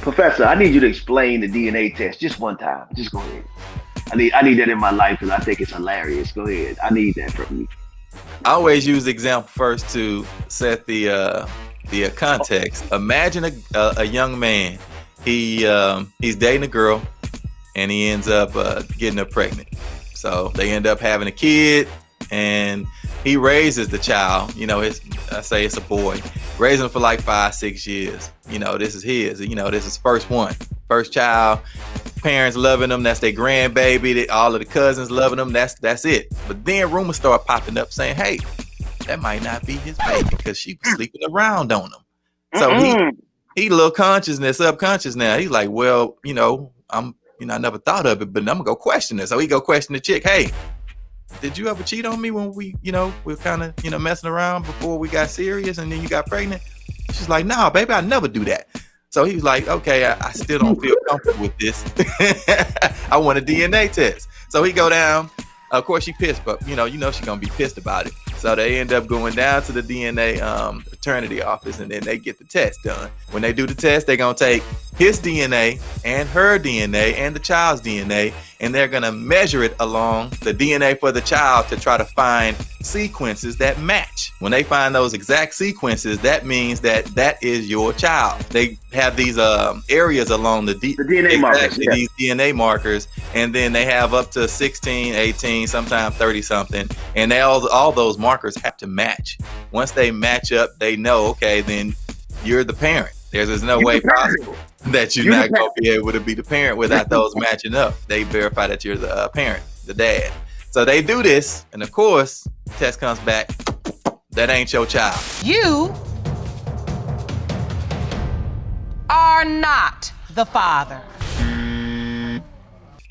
Professor, I need you to explain the DNA test just one time. Just go ahead. I need that in my life because I think it's hilarious. Go ahead. I need that from you. I always use the example first to set the context. Imagine a young man. He's dating a girl, and he ends up getting her pregnant. So they end up having a kid, and he raises the child. You know, I say it's a boy. Raising him for like 5-6 years. You know, this is his. You know, this is first child. Parents loving them. That's their grandbaby. All of the cousins loving them. That's it. But then rumors start popping up saying, "Hey, that might not be his baby because she was sleeping around on him." So he a little subconscious now. He's like, well, I never thought of it, but I'm gonna go question it. So he go question the chick. Hey, did you ever cheat on me when we were kind of messing around before we got serious and then you got pregnant? She's like, nah, baby, I never do that. So he was like, okay, I still don't feel comfortable with this. I want a DNA test. So he go down. Of course, she pissed, but she's gonna be pissed about it. So they end up going down to the DNA paternity office, and then they get the test done. When they do the test, they're gonna take his DNA and her DNA and the child's DNA, and they're gonna measure it along the DNA for the child to try to find sequences that match. When they find those exact sequences, that means that is your child. They have these areas along the DNA markers, these DNA markers, and then they have up to 16, 18, sometimes 30 something, and all those markers have to match. Once they match up, they know, okay, then you're the parent. There's no way possible that you're not going to be able to be the parent without those matching up. They verify that you're the parent, the dad. So they do this, and of course, the test comes back, that ain't your child. You are not the father.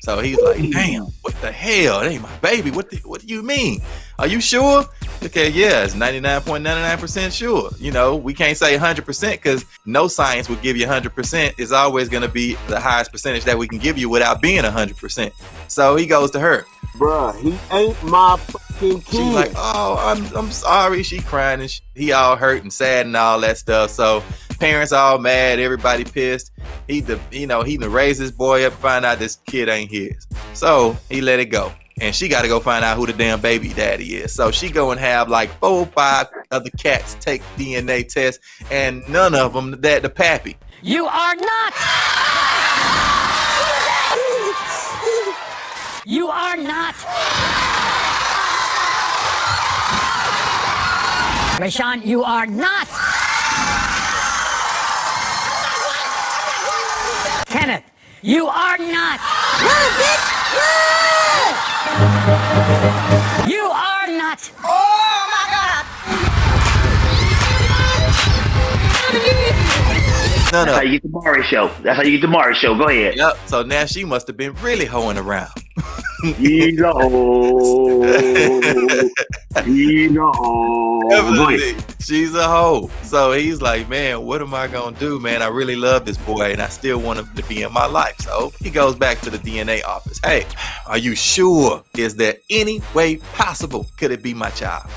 So he's like, damn, what the hell? It ain't my baby. What do you mean? Are you sure? Okay, yeah, it's 99.99% sure. We can't say 100% because no science will give you 100%. It's always going to be the highest percentage that we can give you without being 100%. So he goes to her. Bruh, he ain't my fucking kid. She's like, oh, I'm sorry. She crying and he all hurt and sad and all that stuff. So parents all mad, everybody pissed. He raised this boy up, find out this kid ain't his. So he let it go. And she got to go find out who the damn baby daddy is. So she go and have like 4 or 5 other cats take DNA tests, and none of them the pappy. You are not. You are not. Rashawn, you are not. Kenneth, you are not. Run, bitch! Run! You are not. Oh my God! No. That's how you get the Maury show. Go ahead. Yep. So now she must have been really hoeing around. He's a hoe. He's a hoe. She's a hoe. So he's like, man, what am I gonna do, man? I really love this boy and I still want him to be in my life. So he goes back to the DNA office. Hey, are you sure? Is there any way possible could it be my child?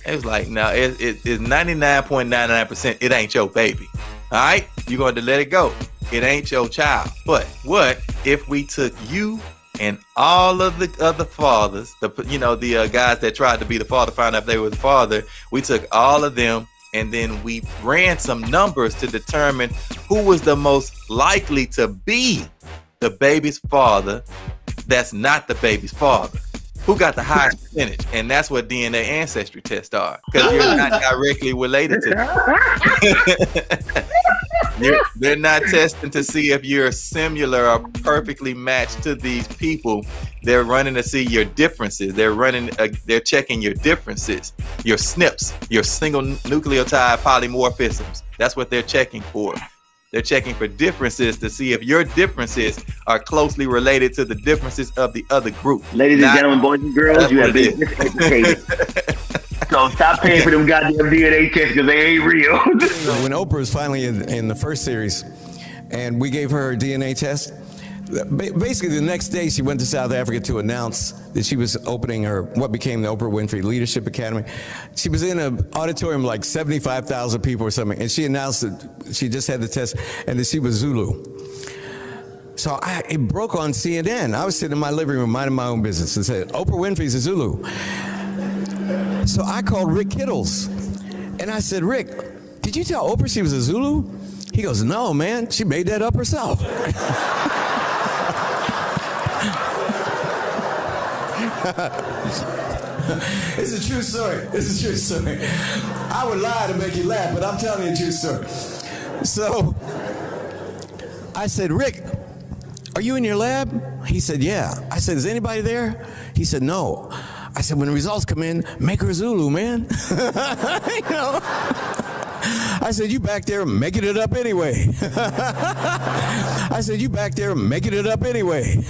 It was like, no, it's 99.99%. It ain't your baby. All right, you're going to let it go. It ain't your child. But what if we took you and all of the other fathers, the guys that tried to be the father, found out if they were the father, we took all of them and then we ran some numbers to determine who was the most likely to be the baby's father that's not the baby's father. Who got the highest percentage? And that's what DNA ancestry tests are, because you're not directly related to them. They're not testing to see if you're similar or perfectly matched to these people. They're running to see your differences. They're checking your differences, your SNPs, your single nucleotide polymorphisms. That's what they're checking for. They're checking for differences to see if your differences are closely related to the differences of the other group. Ladies and gentlemen, boys and girls, you have been miseducated. So stop paying for them goddamn DNA tests because they ain't real. When Oprah was finally in the first series and we gave her a DNA test, Basically, the next day she went to South Africa to announce that she was opening what became the Oprah Winfrey Leadership Academy. She was in an auditorium like 75,000 people or something, and she announced that she just had the test and that she was Zulu. So it broke on CNN. I was sitting in my living room minding my own business and said, Oprah Winfrey's a Zulu. So I called Rick Kittles, and I said, Rick, did you tell Oprah she was a Zulu? He goes, no, man, she made that up herself. It's a true story. It's a true story. I would lie to make you laugh, but I'm telling you a true story. So I said, Rick, are you in your lab? He said, yeah. I said, is anybody there? He said, no. I said, when the results come in, make her Zulu, man. You know? I said, you back there making it up anyway. I said, you back there making it up anyway.